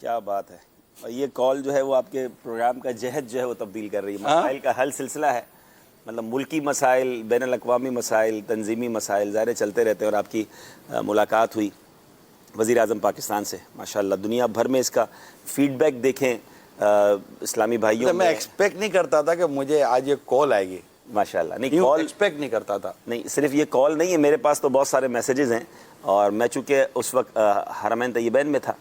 کیا بات ہے. اور یہ کال جو ہے وہ آپ کے پروگرام کا جہد جو ہے وہ تبدیل کر رہی ہے. مسائل کا حل سلسلہ ہے, مطلب ملکی مسائل, بین الاقوامی مسائل, تنظیمی مسائل ظاہر چلتے رہتے ہیں. اور آپ کی ملاقات ہوئی وزیر اعظم پاکستان سے, ماشاءاللہ دنیا بھر میں اس کا فیڈ بیک دیکھیں اسلامی بھائیوں میں ایکسپیکٹ نہیں کرتا تھا کہ مجھے آج یہ کال آئے گی. ماشاءاللہ. نہیں, کال ایکسپیکٹ نہیں کرتا تھا. نہیں, صرف یہ کال نہیں ہے, میرے پاس تو بہت سارے میسیجز ہیں, اور میں چونکہ اس وقت حرمین طیبین میں تھا,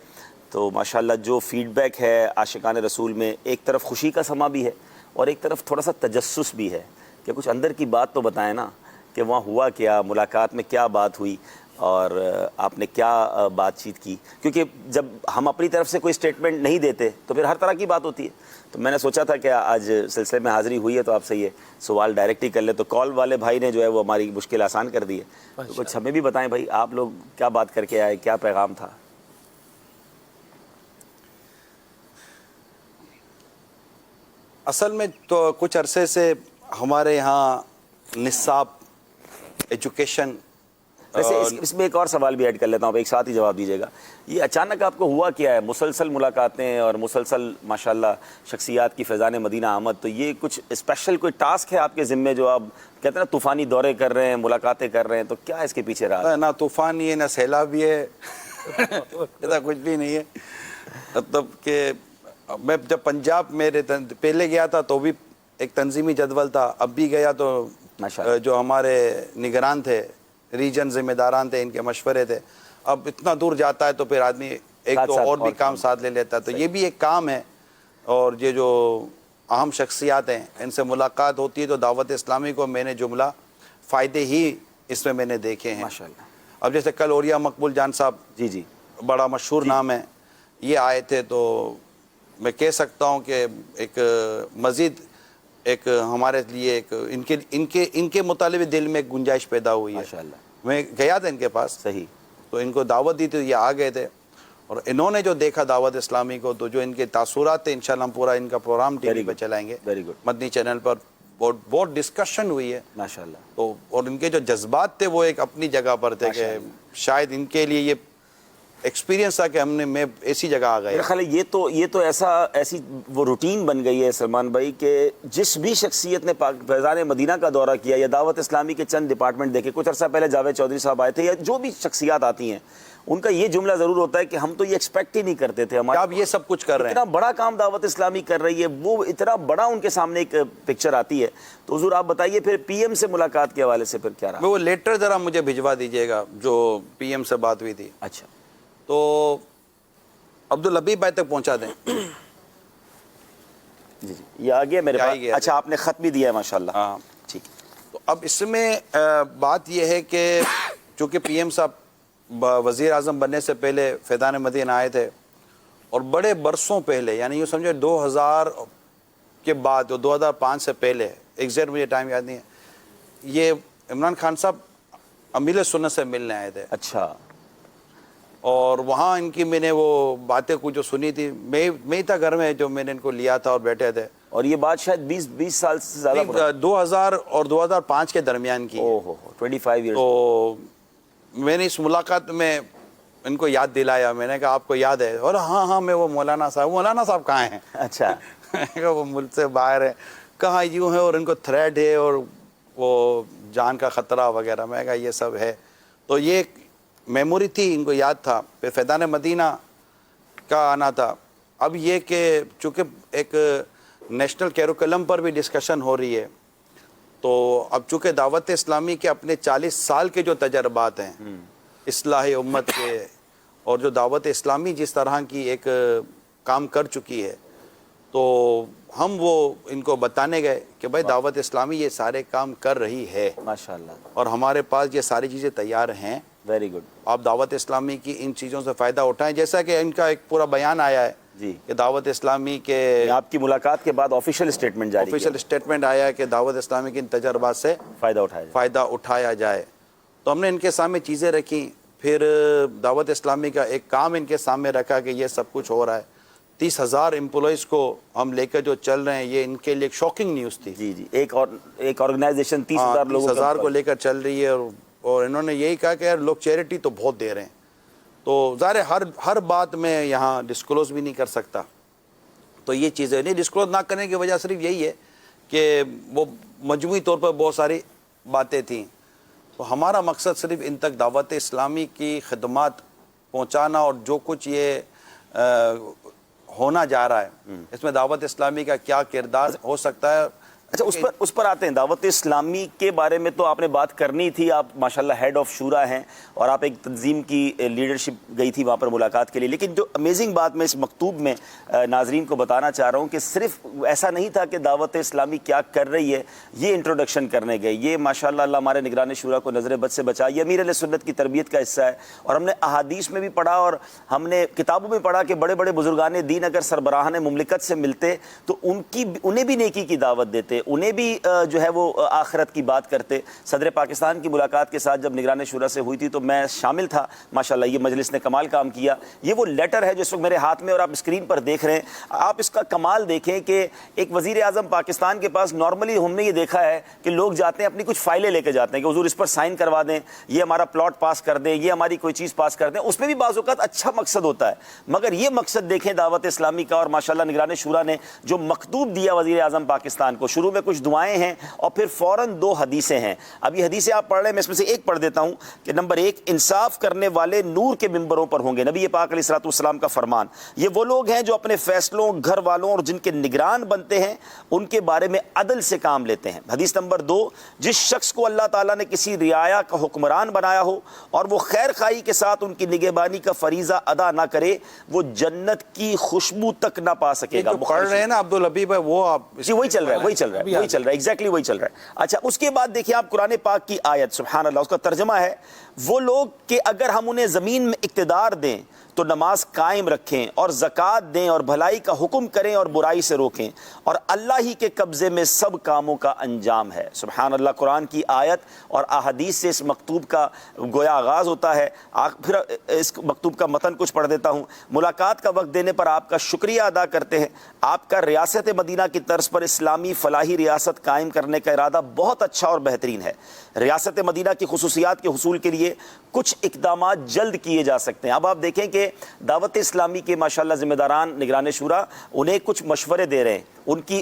تو ماشاءاللہ جو فیڈ بیک ہے عاشقان رسول میں, ایک طرف خوشی کا سما بھی ہے اور ایک طرف تھوڑا سا تجسس بھی ہے کہ کچھ اندر کی بات تو بتائیں نا, کہ وہاں ہوا کیا, ملاقات میں کیا بات ہوئی اور آپ نے کیا بات چیت کی. کیونکہ جب ہم اپنی طرف سے کوئی سٹیٹمنٹ نہیں دیتے تو پھر ہر طرح کی بات ہوتی ہے. تو میں نے سوچا تھا کہ آج سلسلے میں حاضری ہوئی ہے تو آپ سے یہ سوال ڈائریکٹ ہی کر لیں. تو کال والے بھائی نے جو ہے وہ ہماری مشکل آسان کر دی ہے. تو کچھ ہمیں بھی بتائیں بھائی, آپ لوگ کیا بات کر کے آئے, کیا پیغام تھا؟ اصل میں تو کچھ عرصے سے ہمارے یہاں نصاب ایجوکیشن. ویسے اس میں ایک اور سوال بھی ایڈ کر لیتا ہوں, ایک ساتھ ہی جواب دیجیے گا. یہ اچانک آپ کو ہوا کیا ہے؟ مسلسل ملاقاتیں اور مسلسل ماشاءاللہ شخصیات کی فیضان مدینہ آمد, تو یہ کچھ اسپیشل کوئی ٹاسک ہے آپ کے ذمے جو آپ کہتے ہیں نا طوفانی دورے کر رہے ہیں, ملاقاتیں کر رہے ہیں, تو کیا اس کے پیچھے رہا؟ نہ طوفان ہی ہے, نہ سیلاب بھی ہے, ایسا کچھ بھی نہیں ہے. مطلب کہ میں جب پنجاب میرے پہلے گیا تھا تو بھی ایک تنظیمی جدول تھا, اب بھی گیا تو جو ہمارے نگران تھے, ریجن ذمہ داران تھے, ان کے مشورے تھے. اب اتنا دور جاتا ہے تو پھر آدمی ایک دو اور بھی کام ساتھ لے لیتا ہے, تو یہ بھی ایک کام ہے. اور یہ جو اہم شخصیات ہیں ان سے ملاقات ہوتی ہے تو دعوت اسلامی کو میں نے جملہ فائدے ہی اس میں نے دیکھے ہیں. ماشاءاللہ. اب جیسے کل اوریہ مقبول جان صاحب, جی بڑا مشہور نام ہے, یہ آئے تھے, تو میں کہہ سکتا ہوں کہ ایک مزید ایک ہمارے لیے ایک ان کے مطالبے دل میں ایک گنجائش پیدا ہوئی ہے. ماشاءاللہ. میں گیا تھا ان کے پاس, صحیح, تو ان کو دعوت دی تھی, یہ آ گئے تھے, اور انہوں نے جو دیکھا دعوت اسلامی کو, تو جو ان کے تاثرات تھے انشاءاللہ ہم پورا ان کا پروگرام ٹی وی پہ چلائیں گے, ویری گڈ, مدنی چینل پر. بہت ڈسکشن ہوئی ہے ماشاءاللہ. تو, اور ان کے جو جذبات تھے وہ ایک اپنی جگہ پر تھے کہ شاید ان کے لیے یہ ایکسپیرینس تھا کہ میں ایسی جگہ آ گیا. میرا خیال ہے یہ تو ایسی وہ روٹین بن گئی ہے سلمان بھائی, کہ جس بھی شخصیت نے فیضان مدینہ کا دورہ کیا یا دعوت اسلامی کے چند ڈپارٹمنٹ دیکھے, کچھ عرصہ پہلے جاوید چودھری صاحب آئے تھے, یا جو بھی شخصیات آتی ہیں ان کا یہ جملہ ضرور ہوتا ہے کہ ہم تو یہ ایکسپیکٹ ہی نہیں کرتے تھے آپ یہ سب کچھ کر رہے ہیں, اتنا بڑا کام دعوت اسلامی کر رہی ہے, وہ اتنا بڑا ان کے سامنے ایک پکچر آتی ہے. تو حضور آپ بتائیے پھر پی ایم سے ملاقات کے حوالے سے پھر کیا رہا؟ وہ لیٹر ذرا مجھے بھجوا دیجیے گا جو پی ایم سے بات ہوئی تھی. اچھا, تو عبداللبیب بھائی تک پہنچا دیں. جی یہ آ گیا میرے پاس. اچھا, آپ نے خط بھی دیا ہے ماشاءاللہ. ہاں ٹھیک. تو اب اس میں بات یہ ہے کہ چونکہ پی ایم صاحب وزیر اعظم بننے سے پہلے فیضان مدینہ آئے تھے, اور بڑے برسوں پہلے, یعنی یوں سمجھے 2000 کے بعد, 2005 سے پہلے, ایگزیکٹ مجھے ٹائم یاد نہیں ہے, یہ عمران خان صاحب امیل سنت سے ملنے آئے تھے. اچھا. اور وہاں ان کی میں نے وہ باتیں کچھ جو سنی تھی, میں ہی تھا گھر میں جو میں نے ان کو لیا تھا اور بیٹھے تھے. اور یہ بات شاید 20 سال سے زیادہ 2000 اور 2005 کے درمیان کی. 25 ایئرز. تو میں نے اس ملاقات میں ان کو یاد دلایا, میں نے کہا آپ کو یاد ہے؟ اور ہاں میں وہ مولانا صاحب کہاں ہیں؟ اچھا. وہ ملک سے باہر ہے. کہاں یوں ہے, اور ان کو تھریٹ ہے اور وہ جان کا خطرہ وغیرہ. میں کہا یہ سب ہے. تو یہ ایک میموری تھی, ان کو یاد تھا. پھر فیضان مدینہ کا آنا تھا. اب یہ کہ چونکہ ایک نیشنل کیریکولم پر بھی ڈسکشن ہو رہی ہے, تو اب چونکہ دعوت اسلامی کے اپنے 40 سال کے جو تجربات ہیں اصلاح امت کے, اور جو دعوت اسلامی جس طرح کی ایک کام کر چکی ہے, تو ہم وہ ان کو بتانے گئے کہ بھائی دعوت اسلامی یہ سارے کام کر رہی ہے ماشاءاللہ, اور ہمارے پاس یہ ساری چیزیں تیار ہیں. Very good. آپ دعوت اسلامی کی ان چیزوں سے فائدہ اٹھائیں. جیسا کہ ان کا ایک پورا بیان آیا ہے جی, کہ دعوت اسلامی کے آپ کی ملاقات کے بعد آفیشیل اسٹیٹمنٹ جاری آفیشیل اسٹیٹمنٹ آیا ہے کہ دعوت اسلامی کے ان تجربات سے فائدہ اٹھایا جائے. تو ہم نے ان کے سامنے چیزیں رکھیں. پھر دعوت اسلامی کا ایک کام ان کے سامنے رکھا کہ یہ سب کچھ ہو رہا ہے. 30,000 امپلائیز کو ہم لے کر جو چل رہے ہیں, یہ ان کے لیے ایک شاکنگ نیوز تھی. جی, ایک آرگنائزیشن 30,000 کو لے کر چل رہی ہے, اور انہوں نے یہی کہا کہ یار لوگ چیریٹی تو بہت دے رہے ہیں. تو ظاہر ہے ہر بات میں یہاں ڈسکلوز بھی نہیں کر سکتا. تو یہ چیزیں نہیں ڈسکلوز نہ کرنے کی وجہ صرف یہی ہے کہ وہ مجموعی طور پر بہت ساری باتیں تھیں. تو ہمارا مقصد صرف ان تک دعوت اسلامی کی خدمات پہنچانا اور جو کچھ یہ ہونا جا رہا ہے اس میں دعوت اسلامی کا کیا کردار ہو سکتا ہے. اچھا اس پر آتے ہیں. دعوت اسلامی کے بارے میں تو آپ نے بات کرنی تھی. آپ ماشاءاللہ ہیڈ آف شورا ہیں اور آپ ایک تنظیم کی لیڈرشپ گئی تھی وہاں پر ملاقات کے لیے. لیکن جو امیزنگ بات میں اس مکتوب میں ناظرین کو بتانا چاہ رہا ہوں کہ صرف ایسا نہیں تھا کہ دعوت اسلامی کیا کر رہی ہے یہ انٹروڈکشن کرنے گئے. یہ ماشاءاللہ اللہ ہمارے نگران شورا کو نظر بد سے بچا. یہ امیر علیہ سنت کی تربیت کا حصہ ہے اور ہم نے احادیث میں بھی پڑھا اور ہم نے کتابوں میں پڑھا کہ بڑے بڑے بزرگان دین اگر سربراہان مملکت سے ملتے تو انہیں بھی نیکی کی دعوت دیتے, انہیں بھی جو ہے وہ آخرت کی بات کرتے. صدر پاکستان کی ملاقات کے ساتھ جب نگران شورا سے ہوئی تھی تو میں شامل تھا. ماشاءاللہ یہ مجلس نے کمال کام کیا. یہ وہ لیٹر ہے جو اس وقت میرے ہاتھ میں اور آپ اسکرین پر دیکھ رہے ہیں. آپ اس کا کمال دیکھیں کہ ایک وزیر اعظم پاکستان کے پاس نارملی ہم نے یہ دیکھا ہے کہ لوگ جاتے ہیں اپنی کچھ فائلیں لے کے جاتے ہیں کہ حضور اس پر سائن کروا دیں, یہ ہمارا پلاٹ پاس کر دیں, یہ ہماری کوئی چیز پاس کر دیں. اس میں بھی بعض اوقات اچھا مقصد ہوتا ہے مگر یہ مقصد دیکھیں دعوت اسلامی کا. اور ماشاءاللہ نگران شورا نے جو مکتوب دیا وزیر اعظم پاکستان کو, شروع میں کچھ دعائیں ہیں اور پھر فوراً 2 حدیثیں ہیں. اب یہ حدیثیں آپ پڑھ رہے ہیں, میں اس میں سے ایک پڑھ دیتا ہوں کہ نمبر 1, انصاف کرنے والے نور کے منبروں پر ہوں گے. نبی پاک علیہ الصلوۃ والسلام کا فرمان. یہ وہ لوگ ہیں جو اپنے فیصلوں, گھر والوں اور جن کے نگران بنتے ہیں ان کے بارے میں عدل سے کام لیتے ہیں. حدیث نمبر 2, جس شخص کو اللہ تعالیٰ نے کسی رعایا کا حکمران بنایا ہو اور وہ خیر خواہی کے ساتھ ان کی نگہبانی کا فریضہ ادا نہ کرے وہ جنت کی خوشبو تک نہ پا سکے گا. پڑھ رہے ہیں نا عبدالحبیب ہے وہ آپ جی وہی چل رہا ہے, وہی چل رہا ہے ایگزیکٹلی وہی چل رہا ہے. اچھا اس کے بعد دیکھیں آپ قرآن پاک کی آیت, سبحان اللہ, اس کا ترجمہ ہے وہ لوگ کہ اگر ہم انہیں زمین میں اقتدار دیں تو نماز قائم رکھیں اور زکوٰۃ دیں اور بھلائی کا حکم کریں اور برائی سے روکیں اور اللہ ہی کے قبضے میں سب کاموں کا انجام ہے. سبحان اللہ. قرآن کی آیت اور احادیث سے اس مکتوب کا گویا آغاز ہوتا ہے. پھر اس مکتوب کا متن کچھ پڑھ دیتا ہوں. ملاقات کا وقت دینے پر آپ کا شکریہ ادا کرتے ہیں. آپ کا ریاست مدینہ کی طرز پر اسلامی فلاحی ریاست قائم کرنے کا ارادہ بہت اچھا اور بہترین ہے. ریاست مدینہ کی خصوصیات کے حصول کے لیے کچھ اقدامات جلد کیے جا سکتے ہیں. اب آپ دیکھیں کہ دعوت اسلامی کے ماشاءاللہ ذمہ داران نگران شورا انہیں کچھ مشورے دے رہے ہیں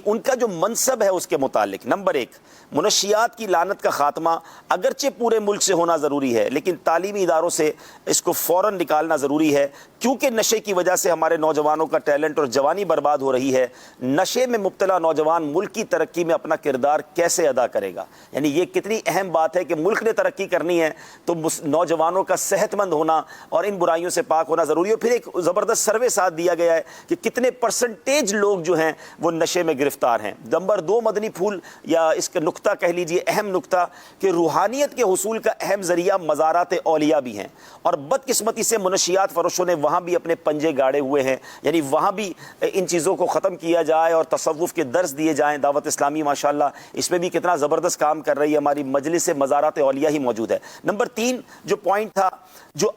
ان کا جو منصب ہے اس کے متعلق. نمبر 1, منشیات کی لعنت کا خاتمہ اگرچہ پورے ملک سے ہونا ضروری ہے لیکن تعلیمی اداروں سے اس کو فوراً نکالنا ضروری ہے کیونکہ نشے کی وجہ سے ہمارے نوجوانوں کا ٹیلنٹ اور جوانی برباد ہو رہی ہے. نشے میں مبتلا نوجوان ملک کی ترقی میں اپنا کردار کیسے ادا کرے گا؟ یعنی یہ کتنی اہم بات ہے کہ ملک نے ترقی کرنی ہے تو نوجوانوں کا صحت مند ہونا اور ان برائیوں سے پاک ہونا ضروری ہے. پھر ایک زبردست سروے ساتھ دیا گیا ہے کہ کتنے پرسنٹیج لوگ جو ہیں وہ نشے میں گرفتار ہیں. نمبر 2, مدنی پھول یا اس کا نقطہ کہہ لیجئے, اہم نقطہ کہ روحانیت کے حصول کا اہم ذریعہ مزارات اولیاء بھی ہیں اور بدقسمتی سے منشیات فروشوں نے وہاں بھی اپنے پنجے گاڑے ہوئے ہیں. یعنی وہاں بھی ان چیزوں کو ختم کیا جائے اور تصوف کے درس دیے جائیں. دعوت اسلامی ماشاءاللہ اس میں بھی کتنا زبردست کام کر رہی ہے. ہماری مجلس مزارات اولیاء ہی موجود ہے. نمبر 3 جو پوائنٹ تھا, جو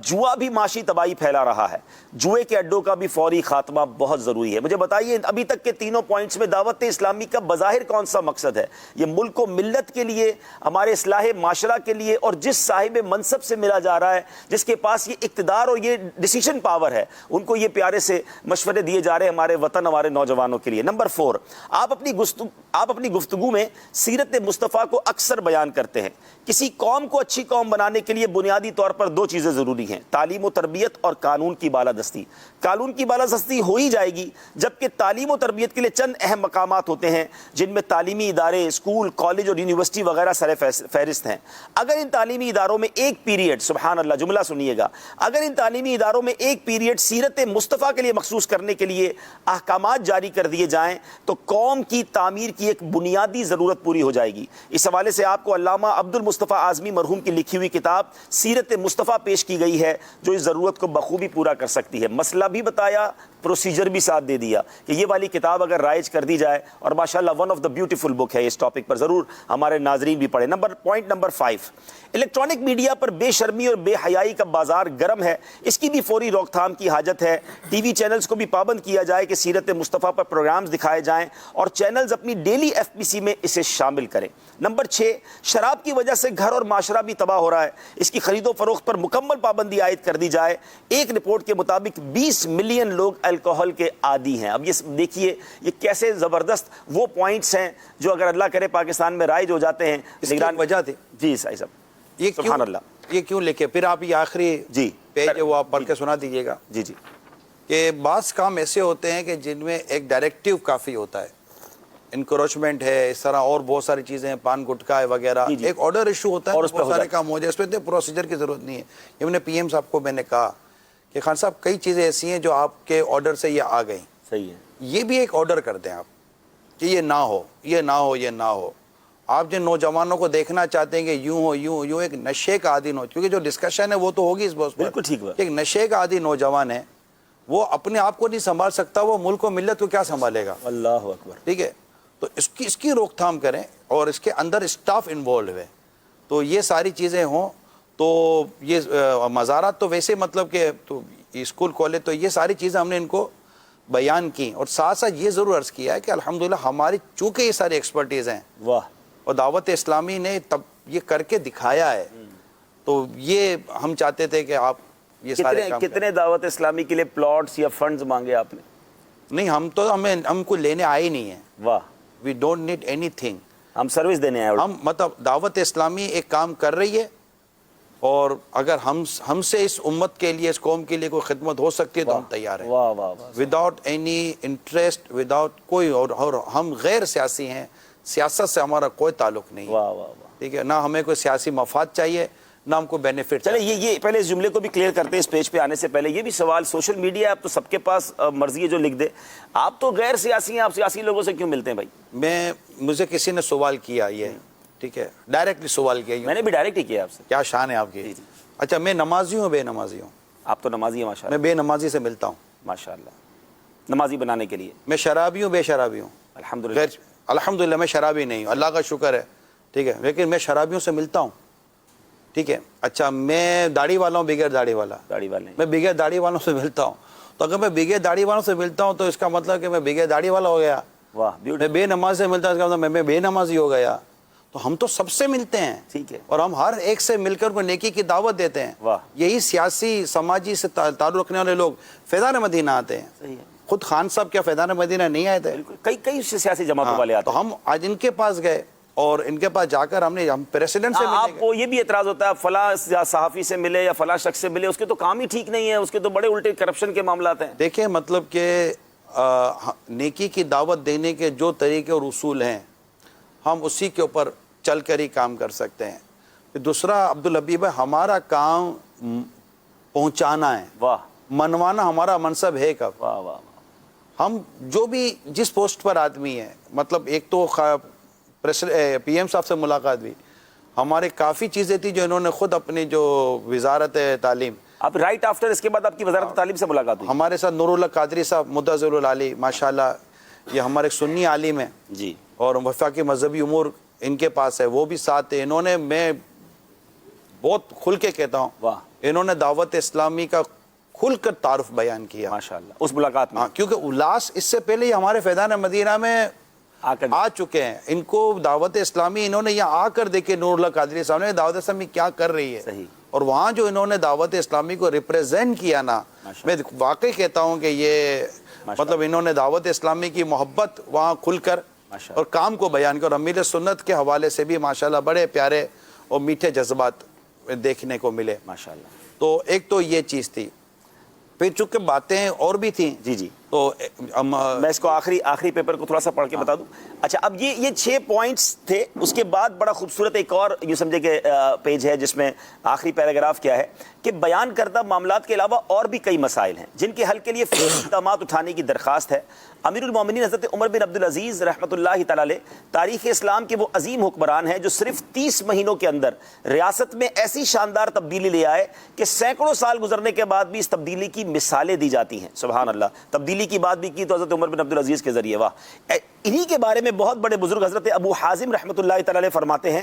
جوا بھی معاشی تباہی پھیلا رہا ہے, جوئے کے اڈوں کا بھی فوری خاتمہ بہت ضروری ہے. مجھے بتائیے ابھی تک کے تینوں پوائنٹس میں دعوت اسلامی کا بظاہر کون سا مقصد ہے؟ یہ ملک و ملت کے لیے, ہمارے اصلاح معاشرہ کے لیے اور جس صاحب منصب سے ملا جا رہا ہے, جس کے پاس یہ اقتدار اور یہ ڈیسیشن پاور ہے, ان کو یہ پیارے سے مشورے دیے جا رہے ہیں ہمارے وطن, ہمارے نوجوانوں کے لیے. نمبر 4, آپ اپنی گفتگو میں سیرت مصطفیٰ کو اکثر بیان کرتے ہیں. کسی قوم کو اچھی قوم بنانے کے لیے بنیادی طور پر 2 چیزیں ضروری ہیں, تعلیم و تربیت اور قانون کی بالادستی. قانون کی بالادستی ہو ہی جائے گی جبکہ تعلیم و تربیت کے لیے چند اہم مقامات ہوتے ہیں جن میں تعلیمی ادارے, اسکول, کالج اور یونیورسٹی وغیرہ سر فہرست ہیں. اگر ان تعلیمی اداروں میں ایک پیریڈ, سبحان اللہ, جملہ سنیے گا, اگر ان تعلیمی اداروں میں ایک پیریڈ سیرت مصطفیٰ کے لیے مخصوص کرنے کے لیے احکامات جاری کر دیے جائیں تو قوم کی تعمیر کی ایک بنیادی ضرورت پوری ہو جائے گی. اس حوالے سے آپ کو علامہ عبد المصطفیٰ اعظمی مرحوم کی لکھی ہوئی کتاب سیرت مصطفیٰ پیش کی گئی ہے جو اس ضرورت کو بخوبی پورا کر سکتی ہے. مسئلہ بھی بتایا, پروسیجر بھی ساتھ دے دیا کہ یہ والی کتاب اگر رائج کر دی جائے, اور ماشاءاللہ ون آف دا بیوٹیفل بک ہے, اس ٹاپک پر ضرور ہمارے ناظرین بھی پڑھیں. پوائنٹ نمبر 5, الیکٹرانک میڈیا پر بے شرمی اور بے حیائی کا بازار گرم ہے, اس کی بھی فوری روک تھام کی حاجت ہے. ٹی وی چینلز کو بھی پابند کیا جائے کہ سیرت مصطفیٰ پر پروگرامز دکھائے جائیں اور چینلز اپنی ڈیلی FPC میں اسے شامل کریں. نمبر 6, شراب کی وجہ سے گھر اور معاشرہ بھی تباہ ہو رہا ہے, اس کی خرید و فروخت پر مکمل پابندی عائد کر دی جائے. ایک رپورٹ کے مطابق 20 ملین لوگ الکوہل کے عادی ہیں. اب یہ دیکھیے یہ کیسے زبردست وہ پوائنٹس ہیں جو اگر اللہ کرے پاکستان میں رائج ہو جاتے ہیں. اس کی وجہ تھی جی صاحب یہ سبحان اللہ یہ کیوں لکھے, پھر آپ یہ آخری جی پیج ہے وہ آپ پڑھ کے سنا دیجیے گا. جی جی کہ بعض کام ایسے ہوتے ہیں کہ جن میں ایک ڈائریکٹیو کافی ہوتا ہے, انکروچمنٹ ہے, اس طرح اور بہت ساری چیزیں ہیں, پان گٹکا ہے وغیرہ, ایک آرڈر ایشو ہوتا ہے, بہت سارے کام ہو جائے, اس پہ پروسیجر کی ضرورت نہیں ہے. یہ میں نے پی ایم صاحب کو میں نے کہا کہ خان صاحب کئی چیزیں ایسی ہیں جو آپ کے آرڈر سے یہ آ گئیں, صحیح ہے, یہ بھی ایک آرڈر کر دیں آپ کہ یہ نہ ہو, یہ نہ ہو, یہ نہ ہو. آپ جن نوجوانوں کو دیکھنا چاہتے ہیں کہ یوں ہو یوں یوں, ایک نشے کا عادی کیونکہ جو ڈسکشن ہے وہ تو ہوگی اس بات پر, بالکل ٹھیک بات, ایک نشے کا عادی نوجوان ہے, وہ اپنے آپ کو نہیں سنبھال سکتا, وہ ملک و ملت کو کیا سنبھالے گا. اللہ اکبر. ٹھیک ہے, تو اس کی روک تھام کریں اور اس کے اندر اسٹاف انوالو ہے, تو یہ ساری چیزیں ہوں. تو یہ مزارات تو ویسے مطلب کہ تو اسکول کالج تو یہ ساری چیزیں ہم نے ان کو بیان کی, اور ساتھ ساتھ یہ ضرور عرض کیا ہے کہ الحمدللہ ہماری چونکہ یہ ساری ایکسپرٹیز ہیں, واہ, اور دعوت اسلامی نے تب یہ کر کے دکھایا ہے, تو یہ ہم چاہتے تھے کہ آپ یہ سارے کام کتنے دعوت اسلامی کے لیے پلاٹس یا فنڈز مانگے آپ نے؟ نہیں, ہم کو لینے آئے نہیں ہیں. واہ, وی ڈونٹ نیڈ اینی تھنگ, ہم سروس دینے آئے. ہم مطلب دعوت اسلامی ایک کام کر رہی ہے, اور اگر ہم سے اس امت کے لیے, اس قوم کے لیے کوئی خدمت ہو سکتی ہے تو ہم تیار ہیں, واہ واہ واہ, وداؤٹ اینی انٹرسٹ, وداؤٹ کوئی, اور ہم غیر سیاسی ہیں, سیاست سے ہمارا کوئی تعلق نہیں ہے. واہ واہ واہ, ٹھیک ہے, نہ ہمیں کوئی سیاسی مفاد چاہیے, نہ ہم کو بینیفٹ. چلے یہ پہلے اس جملے کو بھی کلیئر کرتے ہیں اس پیج پہ آنے سے پہلے. یہ بھی سوال, سوشل میڈیا اب تو سب کے پاس مرضی ہے جو لکھ دے, آپ تو غیر سیاسی ہیں, آپ سیاسی لوگوں سے کیوں ملتے ہیں بھائی؟ مجھے کسی نے سوال کیا, یہ ٹھیک ہے, ڈائریکٹلی سوال کیا, میں نے بھی ڈائریکٹ ہی کیا آپ سے. کیا شان ہے آپ کی. اچھا, میں نمازی ہوں بے نمازی ہوں؟ آپ تو نمازی ہیں ماشاء اللہ. میں بے نمازی سے ملتا ہوں ماشاء اللہ, نمازی بنانے کے لیے. میں شرابی ہوں بے شرابی ہوں؟ الحمدللہ. الحمدللہ میں شرابی نہیں ہوں, اللہ کا شکر ہے, ٹھیک ہے, لیکن میں شرابیوں سے ملتا ہوں. ٹھیک ہے, اچھا میں داڑھی والا ہوں بغیر داڑھی والا؟ داڑھی والے میں بغیر داڑھی والوں سے ملتا ہوں. تو اگر میں بغیر داڑھی والوں سے ملتا ہوں تو اس کا مطلب کہ میں بغیر داڑھی والا ہو گیا. واہ, میں بے نماز سے ملتا ہوں, اس کا مطلب میں بے نمازی ہو گیا. تو ہم تو سب سے ملتے ہیں, ٹھیک ہے, اور ہم ہر ایک سے مل کر کو نیکی کی دعوت دیتے ہیں. واہ, یہی سیاسی سماجی سے تعلق رکھنے والے لوگ فیضان مدینہ آتے ہیں. صحیح ہے, خود خان صاحب کیا فیضان مدینہ نہیں آئے تھے؟ کئی سیاسی جماعتوں والے آتے ہیں. تو ہم آج ان کے پاس گئے, اور ان کے پاس جا کر ہم پریسیڈنٹ سے آپ کو یہ بھی اعتراض ہوتا ہے فلاں صحافی سے ملے یا فلاں شخص سے ملے, اس کے تو کام ہی ٹھیک نہیں ہے, اس کے تو بڑے الٹے کرپشن کے معاملات ہیں. دیکھیں مطلب کہ نیکی کی دعوت دینے کے جو طریقے اور اصول ہیں ہم اسی کے اوپر چل کر ہی کام کر سکتے ہیں. دوسرا عبدالحبیب ہے, ہمارا کام پہنچانا ہے, واہ, منوانا ہمارا منصب ہے کب. واہ واہ, ہم جو بھی جس پوسٹ پر آدمی ہے, مطلب ایک تو پی ایم صاحب سے ملاقات بھی, ہمارے کافی چیزیں تھی جو انہوں نے خود اپنی جو وزارت تعلیم, آپ رائٹ آفٹر اس کے بعد آپ کی وزارت تعلیم سے ملاقات ہوئی. ہمارے ساتھ نور اللہ قادری صاحب مدظر العالی ماشاءاللہ, یہ ہمارے ایک سنی عالم ہیں جی, اور وفاقی مذہبی امور ان کے پاس ہے, وہ بھی ساتھ ہیں. انہوں نے, میں بہت کھل کے کہتا ہوں, واہ, انہوں نے دعوت اسلامی کا کھل کر تعارف بیان کیا ماشاءاللہ اس ملاقات میں. کیونکہ الاس اس سے پہلے ہی ہمارے فیضان مدینہ میں آ چکے ہیں, ان کو دعوت اسلامی انہوں نے یہاں آ کر دیکھے نور اللہ قادری صاحب نے دعوت اسلامی کیا کر رہی ہے. صحیح, اور وہاں جو انہوں نے دعوت اسلامی کو ریپریزینٹ کیا نا, میں واقعی کہتا ہوں کہ یہ مطلب انہوں نے دعوت اسلامی کی محبت وہاں کھل کر اور کام کو بیان کیا, اور امیر سنت کے حوالے سے بھی ماشاءاللہ بڑے پیارے اور میٹھے جذبات دیکھنے کو ملے ماشاءاللہ. تو ایک تو یہ چیز تھی, پھر چونکہ باتیں اور بھی تھیں. جی جی, تو میں اس کو آخری پیپر کو تھوڑا سا پڑھ کے بتا دوں. اچھا, اب یہ 6 پوائنٹس تھے, اس کے بعد بڑا خوبصورت ایک اور یوں سمجھے کہ پیج ہے جس میں آخری پیراگراف کیا ہے کہ بیان کردہ معاملات کے علاوہ اور بھی کئی مسائل ہیں جن کے حل کے لیے اقدامات اٹھانے کی درخواست ہے. امیر المومنین حضرت عمر بن عبدالعزیز رحمۃ اللہ تعالی علیہ تاریخ اسلام کے وہ عظیم حکمران ہیں جو صرف 30 مہینوں کے اندر ریاست میں ایسی شاندار تبدیلی لے آئے کہ سینکڑوں سال گزرنے کے بعد بھی اس تبدیلی کی مثالیں دی جاتی ہیں. سبحان اللہ, تبدیلی کی بات بھی کی تو حضرت عمر بن عبدالعزیز کے ذریعے. واہ, انہی کے بارے میں بہت بڑے بزرگ حضرت ابو حازم رحمۃ اللہ تعالی علیہ فرماتے ہیں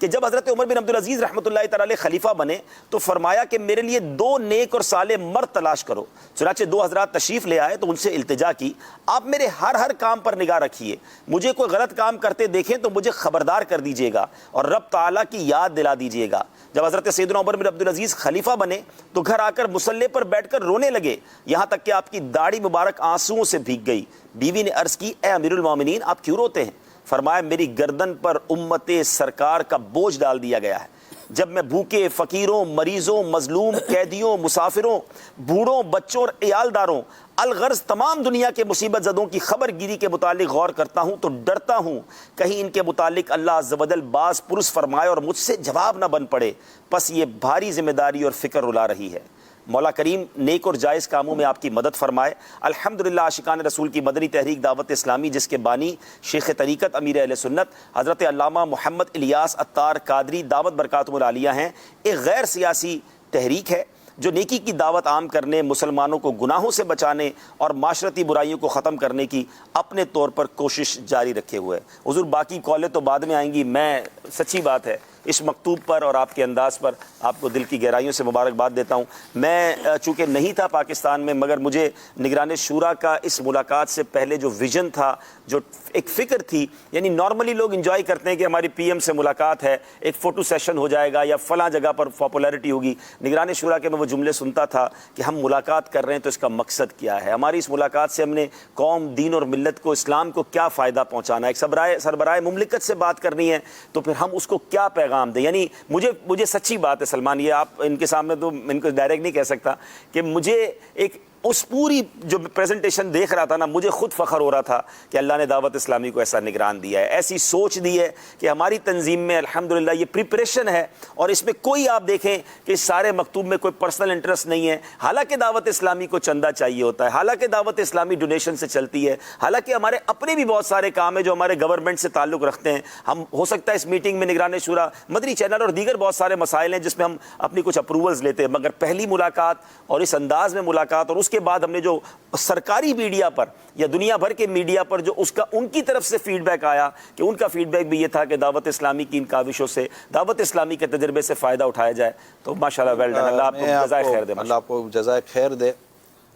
کہ جب حضرت عمر بن عبدالعزیز رحمۃ اللہ تعالی علیہ خلیفہ بنے تو فرمایا کہ میرے لیے 2 نیک اور صالح مرد تلاش کرو. چنانچہ 2 حضرات تشریف لے آئے تو ان سے التجا کی آپ میرے ہر کام پر نگاہ رکھیے, مجھے کوئی غلط کام کرتے دیکھیں تو مجھے خبردار کر دیجیے گا اور رب تعالیٰ کی یاد دلا دیجیے گا. جب حضرت سیدنا عمر بن عبدالعزیز خلیفہ بنے تو گھر آ کر مصلے پر بیٹھ کر رونے لگے, یہاں تک کہ آپ کی داڑھی مبارک آنسوؤں سے بھیگ گئی. بیوی نے عرض کی اے امیر المومنین آپ کیوں روتے ہیں؟ فرمایا میری گردن پر امت سرکار کا بوجھ ڈال دیا گیا ہے. جب میں بھوکے, فقیروں, مریضوں, مظلوم, قیدیوں, مسافروں, بوڑھوں, بچوں اور عیالداروں الغرض تمام دنیا کے مصیبت زدوں کی خبر گیری کے متعلق غور کرتا ہوں تو ڈرتا ہوں کہیں ان کے متعلق اللہ عز و جل باز پرس فرمائے اور مجھ سے جواب نہ بن پڑے. پس یہ بھاری ذمہ داری اور فکر رلا رہی ہے. مولا کریم نیک اور جائز کاموں میں آپ کی مدد فرمائے. الحمدللہ عاشقان رسول کی مدنی تحریک دعوت اسلامی جس کے بانی شیخ طریقت امیر اہل سنت حضرت علامہ محمد الیاس عطار قادری دعوت برکاتہم العالیہ ہیں, ایک غیر سیاسی تحریک ہے جو نیکی کی دعوت عام کرنے, مسلمانوں کو گناہوں سے بچانے اور معاشرتی برائیوں کو ختم کرنے کی اپنے طور پر کوشش جاری رکھے ہوئے. حضور باقی کالیں تو بعد میں آئیں گی, میں سچی بات ہے اس مکتوب پر اور آپ کے انداز پر آپ کو دل کی گہرائیوں سے مبارکباد دیتا ہوں. میں چونکہ نہیں تھا پاکستان میں, مگر مجھے نگران شورا کا اس ملاقات سے پہلے جو ویژن تھا, جو ایک فکر تھی, یعنی نارملی لوگ انجوائے کرتے ہیں کہ ہماری پی ایم سے ملاقات ہے, ایک فوٹو سیشن ہو جائے گا یا فلاں جگہ پر پاپولیرٹی ہوگی. نگران شورا کے میں وہ جملے سنتا تھا کہ ہم ملاقات کر رہے ہیں تو اس کا مقصد کیا ہے, ہماری اس ملاقات سے ہم نے قوم, دین اور ملت کو, اسلام کو کیا فائدہ پہنچانا ہے. ایک سربراہ مملکت سے بات کرنی ہے تو پھر ہم اس کو کیا پیغام دیں. یعنی مجھے سچی بات ہے سلمان, یہ آپ ان کے سامنے تو ان کو ڈائریکٹ نہیں کہہ سکتا کہ مجھے ایک اس پوری جو پریزنٹیشن دیکھ رہا تھا نا, مجھے خود فخر ہو رہا تھا کہ اللہ نے دعوت اسلامی کو ایسا نگران دیا ہے, ایسی سوچ دی ہے کہ ہماری تنظیم میں الحمدللہ یہ پریپریشن ہے اور اس میں کوئی آپ دیکھیں کہ اس سارے مکتوب میں کوئی پرسنل انٹرسٹ نہیں ہے. حالانکہ دعوت اسلامی کو چندہ چاہیے ہوتا ہے, حالانکہ دعوت اسلامی ڈونیشن سے چلتی ہے, حالانکہ ہمارے اپنے بھی بہت سارے کام ہیں جو ہمارے گورنمنٹ سے تعلق رکھتے ہیں. ہم ہو سکتا ہے اس میٹنگ میں نگران شورا, مدنی چینل اور دیگر بہت سارے مسائل ہیں جس میں ہم اپنی کچھ اپروولز لیتے ہیں, مگر پہلی ملاقات اور اس انداز میں ملاقات اور اس کے بعد ہم نے جو سرکاری میڈیا پر یا دنیا بھر کے میڈیا پر جو اس کا ان کی طرف سے فیڈ بیک آیا کہ ان کا فیڈ بیک بھی یہ تھا کہ دعوت اسلامی کی ان کاوشوں سے, دعوت اسلامی کے تجربے سے فائدہ اٹھایا جائے, تو ماشاءاللہ ویل ڈن. اللہ آپ کو جزائے خیر دے. اللہ آپ کو جزائے خیر دے.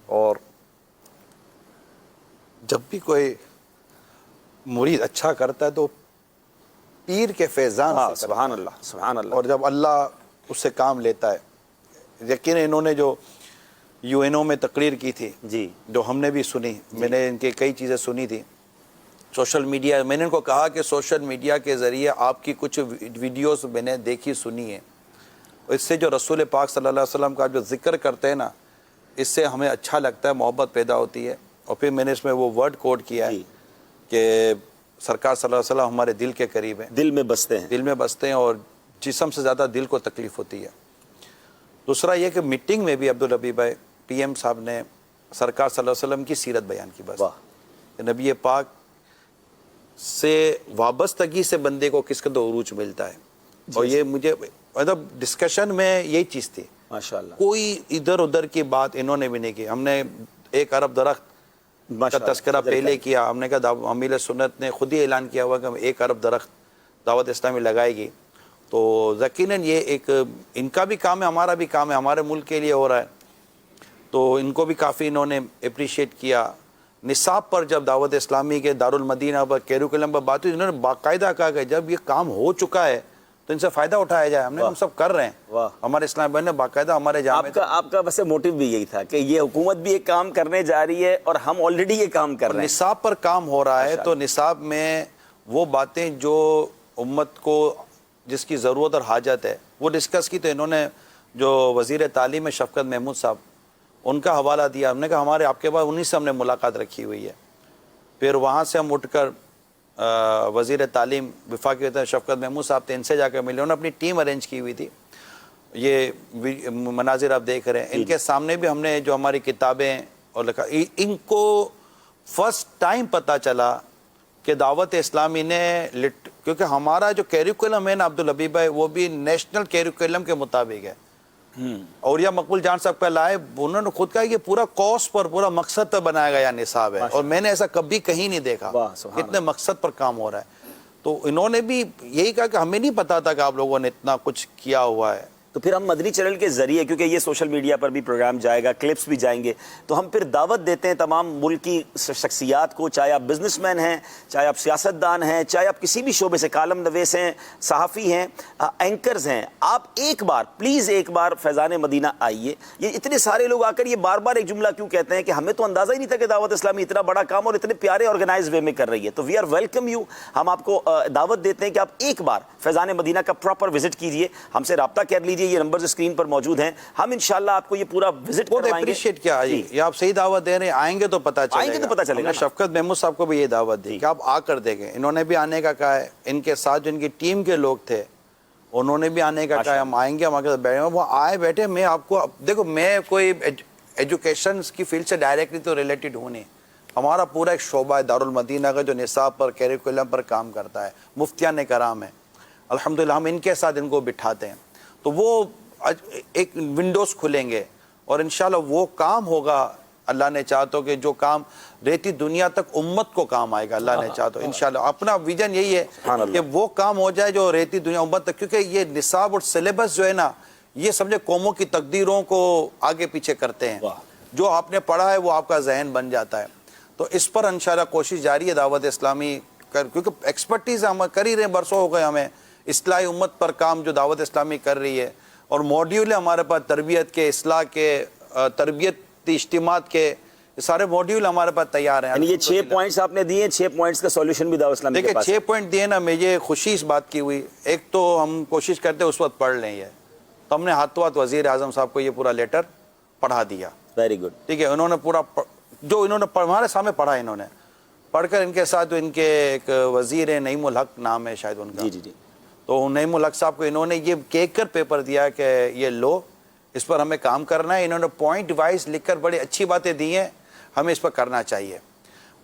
اور جب بھی کوئی مرید اچھا کرتا ہے تو پیر کے فیضان سے سبحان اللہ سبحان اللہ. اور جب اللہ اس سے کام لیتا ہے, یقیناً انہوں نے جو یو این او میں تقریر کی تھی جی, جو ہم نے بھی سنی, میں نے ان کی کئی چیزیں سنی تھی. سوشل میڈیا, میں نے ان کو کہا کہ سوشل میڈیا کے ذریعے آپ کی کچھ ویڈیوز میں نے دیکھی سنی ہے, اس سے جو رسول پاک صلی اللہ علیہ وسلم کا جو ذکر کرتے ہیں نا, اس سے ہمیں اچھا لگتا ہے, محبت پیدا ہوتی ہے. اور پھر میں نے اس میں وہ ورڈ کوڈ کیا ہے کہ سرکار صلی اللہ علیہ وسلم ہمارے دل کے قریب ہیں, دل میں بستے ہیں, دل میں بستے ہیں, اور جسم سے زیادہ دل کو تکلیف ہوتی ہے. دوسرا یہ کہ میٹنگ میں بھی عبدالحبیب بھائی پی ایم صاحب نے سرکار صلی اللہ علیہ وسلم کی سیرت بیان کی. بس نبی پاک سے وابستگی سے بندے کو کس قدر عروج ملتا ہے. اور یہ مجھے مطلب ڈسکشن میں یہی چیز تھی ماشاءاللہ, کوئی ادھر ادھر کی بات انہوں نے بھی نہیں کی. ہم نے 1 ارب درخت کا تذکرہ پہلے کیا, ہم نے کہا امیل سنت نے خود ہی اعلان کیا ہوا کہ ہم 1 ارب درخت دعوت اسلامی لگائے گی. تو یقیناً یہ ایک ان کا بھی کام ہے, ہمارا بھی کام ہے, ہمارے ملک کے لیے ہو رہا ہے, تو ان کو بھی کافی انہوں نے اپریشیٹ کیا. نصاب پر جب دعوت اسلامی کے دارالمدینہ پر کیریکولم پر بات ہوئی, انہوں نے باقاعدہ کہا کہ جب یہ کام ہو چکا ہے تو ان سے فائدہ اٹھایا جائے. ہم سب کر رہے ہیں, ہمارے اسلام بھائی نے باقاعدہ ہمارے جامع آپ کا ویسے موٹیو بھی یہی تھا کہ یہ حکومت بھی ایک کام کرنے جا رہی ہے اور ہم آلریڈی یہ کام کر رہے ہیں. نصاب پر کام ہو رہا ہے, تو نصاب میں وہ باتیں جو امت کو جس کی ضرورت اور حاجت ہے وہ ڈسکس کی. تو انہوں نے جو وزیر تعلیم ہے شفقت محمود صاحب, ان کا حوالہ دیا. ہم نے کہا ہمارے آپ کے پاس انہی سے ہم نے ملاقات رکھی ہوئی ہے. پھر وہاں سے ہم اٹھ کر وزیر تعلیم وفاقی شفقت محمود صاحب تھے, ان سے جا کر ملے. انہوں نے اپنی ٹیم ارینج کی ہوئی تھی. یہ مناظر آپ دیکھ رہے ہیں, ان کے سامنے بھی ہم نے جو ہماری کتابیں اور لکھا, ان کو فرسٹ ٹائم پتہ چلا کہ دعوت اسلامی نے کیونکہ ہمارا جو کیریکولم ہے نا عبدالحبیب بھائی, وہ بھی نیشنل کیریکولم کے مطابق ہے. اور یا مقبول جان صاحب کا لائے انہوں نے خود کہا کہ پورا کاس پر پورا مقصد پر بنایا گیا نصاب ہے, اور میں نے ایسا کبھی کہیں نہیں دیکھا, اتنے مقصد پر کام ہو رہا ہے. تو انہوں نے بھی یہی کہا کہ ہمیں نہیں پتا تھا کہ آپ لوگوں نے اتنا کچھ کیا ہوا ہے. تو پھر ہم مدنی چینل کے ذریعے, کیونکہ یہ سوشل میڈیا پر بھی پروگرام جائے گا, کلپس بھی جائیں گے, تو ہم پھر دعوت دیتے ہیں تمام ملک کی شخصیات کو, چاہے آپ بزنس مین ہیں, چاہے آپ سیاستدان ہیں, چاہے آپ کسی بھی شعبے سے کالم نویس ہیں, صحافی ہیں, اینکرز ہیں, آپ ایک بار پلیز ایک بار فیضان مدینہ آئیے. یہ اتنے سارے لوگ آ کر یہ بار بار ایک جملہ کیوں کہتے ہیں کہ ہمیں تو اندازہ ہی نہیں تھا کہ دعوت اسلامی اتنا بڑا کام اور اتنے پیارے آرگنائز وے میں کر رہی ہے. تو وی آر ویلکم یو, ہم آپ کو دعوت دیتے ہیں کہ آپ ایک بار فیضان مدینہ کا پراپر وزٹ کیجئے, ہم سے رابطہ کر لیجئے, یہ نمبرز اسکرین پر موجود ہیں, ہم انشاءاللہ آپ کو یہ پورا وزٹ کروائیں گے. اپریشیٹ کیا ہے یہ آپ صحیح دعوت دے رہے ہیں, آئیں گے تو پتہ چلے گا. شفقت محمود صاحب کو بھی یہ دعوت دی کہ آپ آ کر دیکھیں, انہوں نے بھی آنے کا کہا ہے, ان کے ساتھ جو ان کی ٹیم کے لوگ تھے انہوں نے بھی آنے کا کہا ہے, ہم آئیں گے, ہم آ کے بیٹھیں. وہ آئے بیٹھے, میں آپ کو دیکھو, میں کوئی ایجوکیشن کی فیلڈ سے ڈائریکٹلی تو ریلیٹڈ ہوں نہیں, ہمارا پورا ایک شعبہ ہے دارالمدینہ کا جو نصاب پر کیریکولم پر کام کرتا ہے, مفتیان کرام ہیں الحمدللہ, ہم ان کے ساتھ ان کو بٹھاتے ہیں. تو وہ ایک ونڈوز کھلیں گے اور انشاءاللہ وہ کام ہوگا, اللہ نے چاہا تو, کہ جو کام رہتی دنیا تک امت کو کام آئے گا, اللہ نے چاہا تو انشاءاللہ. اپنا ویژن یہی ہے کہ وہ کام ہو جائے جو رہتی دنیا امت تک, کیونکہ یہ نصاب اور سلیبس جو ہے نا, یہ سمجھے قوموں کی تقدیروں کو آگے پیچھے کرتے ہیں. جو آپ نے پڑھا ہے وہ آپ کا ذہن بن جاتا ہے. تو اس پر انشاءاللہ کوشش جاری ہے دعوت اسلامی کیونکہ ایکسپرٹیز ہم کر ہی رہے ہیں, برسوں ہو گئے ہمیں اصلاح امت پر کام جو دعوت اسلامی کر رہی ہے, اور موڈیول ہے ہمارے پاس تربیت کے, اصلاح کے, تربیتی اجتماعات کے, سارے موڈیول ہمارے پاس تیار ہیں. یعنی یہ 6 پوائنٹس آپ نے دیے, 6 پوائنٹس کا سولوشن بھی دعوت اسلامی کے پاس. دیکھیں 6 پوائنٹ دیے نا, مجھے خوشی اس بات کی ہوئی. ایک تو ہم کوشش کرتے اس وقت پڑھ لیں, یہ تو ہم نے ہاتھوں ہاتھ وزیر اعظم صاحب کو یہ پورا لیٹر پڑھا دیا. Very good. ٹھیک ہے, انہوں نے پورا جو انہوں نے ہمارے سامنے پڑھا, انہوں نے پڑھ کر ان کے ساتھ ان کے ایک وزیر ہیں, نعیم الحق نام ہے شاید ان کا, جی, تو نعیم الحق صاحب کو انہوں نے یہ کہہ کر پیپر دیا کہ یہ لو, اس پر ہمیں کام کرنا ہے. انہوں نے پوائنٹ وائز لکھ کر بڑی اچھی باتیں دی ہیں, ہمیں اس پر کرنا چاہیے.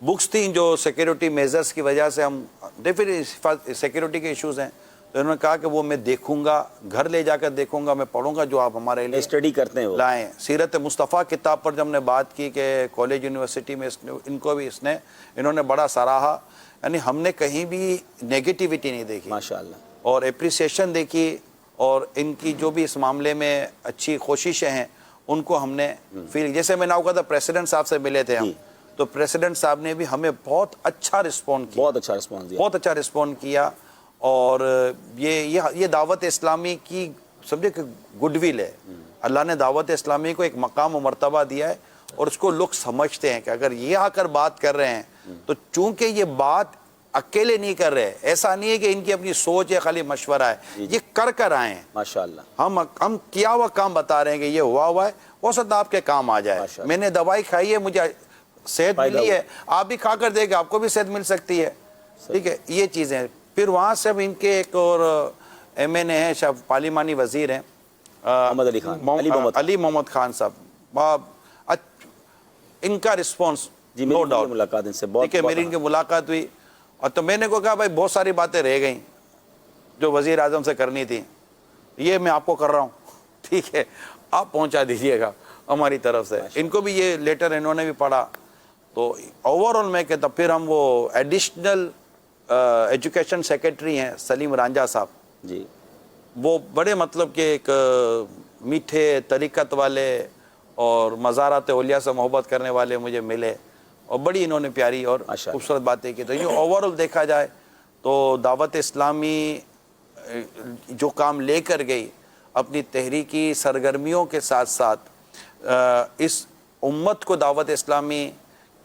بکس تھیں جو سیکیورٹی میزرز کی وجہ سے ہم سیکیورٹی کے ایشوز ہیں, تو انہوں نے کہا کہ وہ میں دیکھوں گا, گھر لے جا کر دیکھوں گا, میں پڑھوں گا جو آپ ہمارے لیے اسٹڈی کرتے ہیں لائیں. سیرت مصطفیٰ کتاب پر جب ہم نے بات کی کہ کالج یونیورسٹی میں ان کو بھی انہوں نے بڑا سراہا, یعنی ہم نے کہیں بھی نیگیٹیوٹی نہیں دیکھی ماشاءاللہ, اور اپریسیشن دیکھی, اور ان کی جو بھی اس معاملے میں اچھی کوششیں ہیں ان کو ہم نے فیل. جیسے میں نے کہا تھا پریسیڈنٹ صاحب سے ملے تھے ہم, تو پریسیڈنٹ صاحب نے بھی ہمیں بہت اچھا رسپونڈ کیا, بہت اچھا رسپونڈ کیا. اور یہ دعوت اسلامی کی سمجھے کہ گڈ ول ہے. اللہ نے دعوت اسلامی کو ایک مقام و مرتبہ دیا ہے, اور اس کو لوگ سمجھتے ہیں کہ اگر یہ آ کر بات کر رہے ہیں تو چونکہ یہ بات اکیلے نہیں کر رہے, ایسا نہیں ہے کہ ان کی اپنی سوچ ہے, خالی مشورہ ہے, یہ کر آئے ہیں ماشاءاللہ. ہم کیا ہوا کام بتا رہے ہیں کہ یہ ہوا ہے, ہو سکتا آپ کے کام آ جائے. میں نے دوائی کھائی ہے, مجھے صحت ملی ہے, آپ بھی کھا کر دیکھیں, آپ کو بھی صحت مل سکتی ہے. ٹھیک ہے, یہ چیزیں. پھر وہاں سے ان کے ایک اور ایم این اے ہیں, پارلیمانی وزیر ہیں, علی محمد خان صاحب, ان کا رسپانس نو ڈاؤٹ, ملاقات ان سے میری ان کی ملاقات ہوئی. اور تو میں نے کہا بھائی بہت ساری باتیں رہ گئیں جو وزیر اعظم سے کرنی تھی, یہ میں آپ کو کر رہا ہوں, ٹھیک ہے, آپ پہنچا دیجئے گا ہماری طرف سے. ان کو بھی یہ لیٹر انہوں نے بھی پڑھا. تو اوور آل میں کہتا, پھر ہم وہ ایڈیشنل ایجوکیشن سیکرٹری ہیں سلیم رانجھا صاحب, جی, وہ بڑے مطلب کہ ایک میٹھے طریقت والے اور مزارات اولیاء سے محبت کرنے والے مجھے ملے, اور بڑی انہوں نے پیاری اور خوبصورت باتیں کی. تو یہ اوور آل دیکھا جائے تو دعوت اسلامی جو کام لے کر گئی اپنی تحریکی سرگرمیوں کے ساتھ ساتھ, اس امت کو دعوت اسلامی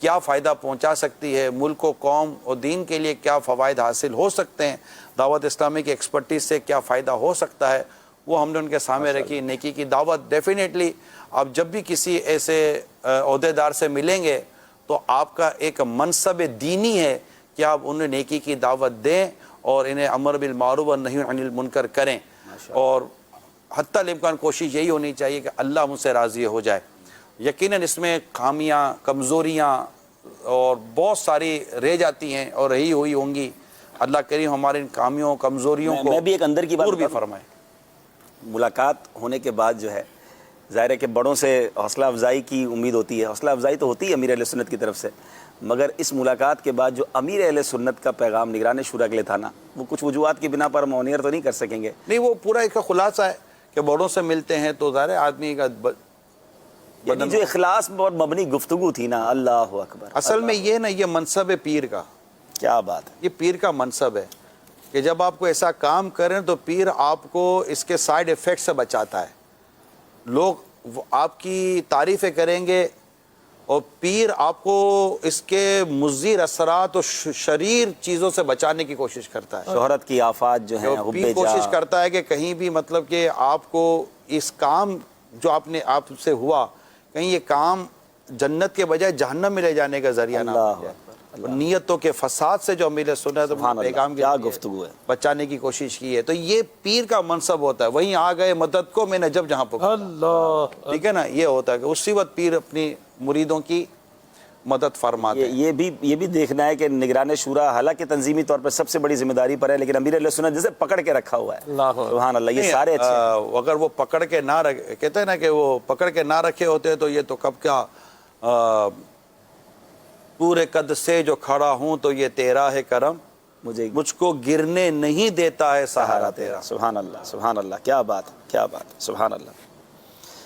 کیا فائدہ پہنچا سکتی ہے, ملک و قوم اور دین کے لیے کیا فوائد حاصل ہو سکتے ہیں, دعوت اسلامی کی ایکسپرٹیز سے کیا فائدہ ہو سکتا ہے, وہ ہم نے ان کے سامنے رکھی. نیکی کی دعوت ڈیفینیٹلی آپ جب بھی کسی ایسے عہدیدار سے ملیں گے تو آپ کا ایک منصب دینی ہے کہ آپ انہیں نیکی کی دعوت دیں اور انہیں امر بالمعروف و نہی عن المنکر کریں. اور حتی الامکان کوشش یہی ہونی چاہیے کہ اللہ مجھ سے راضی ہو جائے. یقیناً اس میں خامیاں, کمزوریاں اور بہت ساری رہ جاتی ہیں اور رہی ہوئی ہوں گی. اللہ کریم ہمارے ان خامیوں کمزوریوں کو میں بھی ایک اندر کی بات دور بھی فرمائے. ملاقات ہونے کے بعد جو ہے ظاہر ہے کہ بڑوں سے حوصلہ افزائی کی امید ہوتی ہے، حوصلہ افزائی تو ہوتی ہے امیر اہل سنت کی طرف سے، مگر اس ملاقات کے بعد جو امیر اہل سنت کا پیغام نگران شورا کے لیے تھا نا، وہ کچھ وجوہات کی بنا پر مونیئر تو نہیں کر سکیں گے۔ نہیں، وہ پورا ایک خلاصہ ہے کہ بڑوں سے ملتے ہیں تو ظاہر ہے آدمی کا یعنی جو اخلاص پر مبنی گفتگو تھی نا، اللہ اکبر، اصل میں یہ نا، یہ منصب ہے پیر کا، کیا بات ہے۔ یہ پیر کا منصب ہے کہ جب آپ کو ایسا کام کریں تو پیر آپ کو اس کے سائیڈ ایفیکٹ سے بچاتا ہے۔ لوگ آپ کی تعریفیں کریں گے اور پیر آپ کو اس کے مضر اثرات اور شریر چیزوں سے بچانے کی کوشش کرتا ہے۔ شہرت کی آفات جو ہیں، حب پیر کوشش جاہ، کرتا ہے کہ کہیں بھی مطلب کہ آپ کو اس کام جو آپ سے ہوا، کہیں یہ کام جنت کے بجائے جہنم میں لے جانے کا ذریعہ نہ بن جائے۔ نیتوں کے فساد سے جو امیر سنت پیغام کیا گفتگو ہے، بچانے کی کوشش کی ہے، تو یہ پیر کا منصب ہوتا ہے۔ وہیں آ گئے مدد کو میں نے جہاں پکارا، اللہ، ٹھیک ہے نا، یہ ہوتا ہے کہ اسی وقت پیر اپنی مریدوں کی مدد فرماتے ہیں۔ یہ بھی دیکھنا ہے کہ نگران شورا حالانکہ تنظیمی طور پر سب سے بڑی ذمہ داری پر ہے، لیکن امیر اہل سنت جسے پکڑ کے رکھا ہوا ہے، سبحان اللہ، یہ سارے اچھے ہیں۔ اگر وہ پکڑ کے نہ رکھے، کہتے ہیں نا کہ وہ پکڑ کے نہ رکھے ہوتے تو یہ تو کب کیا، پورے قد سے جو کھڑا ہوں تو یہ تیرا ہے کرم، مجھ کو گرنے نہیں دیتا ہے سہارا تیرا۔ سبحان اللہ، سبحان اللہ، کیا بات ہے، کیا بات ہے، سبحان اللہ۔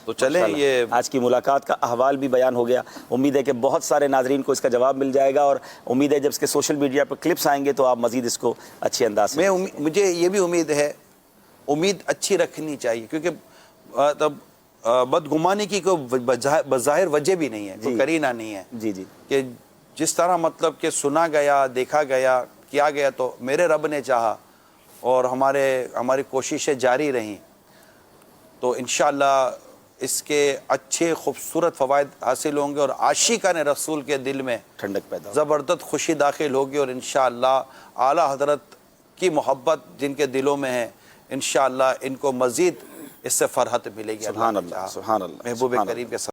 تو چلیں، یہ آج کی ملاقات کا احوال بھی بیان ہو گیا، امید ہے کہ بہت سارے ناظرین کو اس کا جواب مل جائے گا، اور امید ہے جب اس کے سوشل میڈیا پر کلپس آئیں گے تو آپ مزید اس کو اچھے انداز سے مجھے یہ بھی امید ہے، امید اچھی رکھنی چاہیے، کیونکہ تب بدگمانی کی کوئی بظاہر وجہ بھی نہیں ہے، کوئی کرینہ نہیں ہے جی جی، کہ جس طرح مطلب کہ سنا گیا، دیکھا گیا، کیا گیا، تو میرے رب نے چاہا اور ہماری کوششیں جاری رہیں تو انشاءاللہ اس کے اچھے خوبصورت فوائد حاصل ہوں گے، اور عاشقان رسول کے دل میں ٹھنڈک پیدا ہو۔ زبردست خوشی داخل ہوگی، اور انشاءاللہ اعلیٰ حضرت کی محبت جن کے دلوں میں ہے، انشاءاللہ ان کو مزید اس سے فرحت ملے گی۔ سبحان اللہ، سبحان اللہ، محبوب کریم کے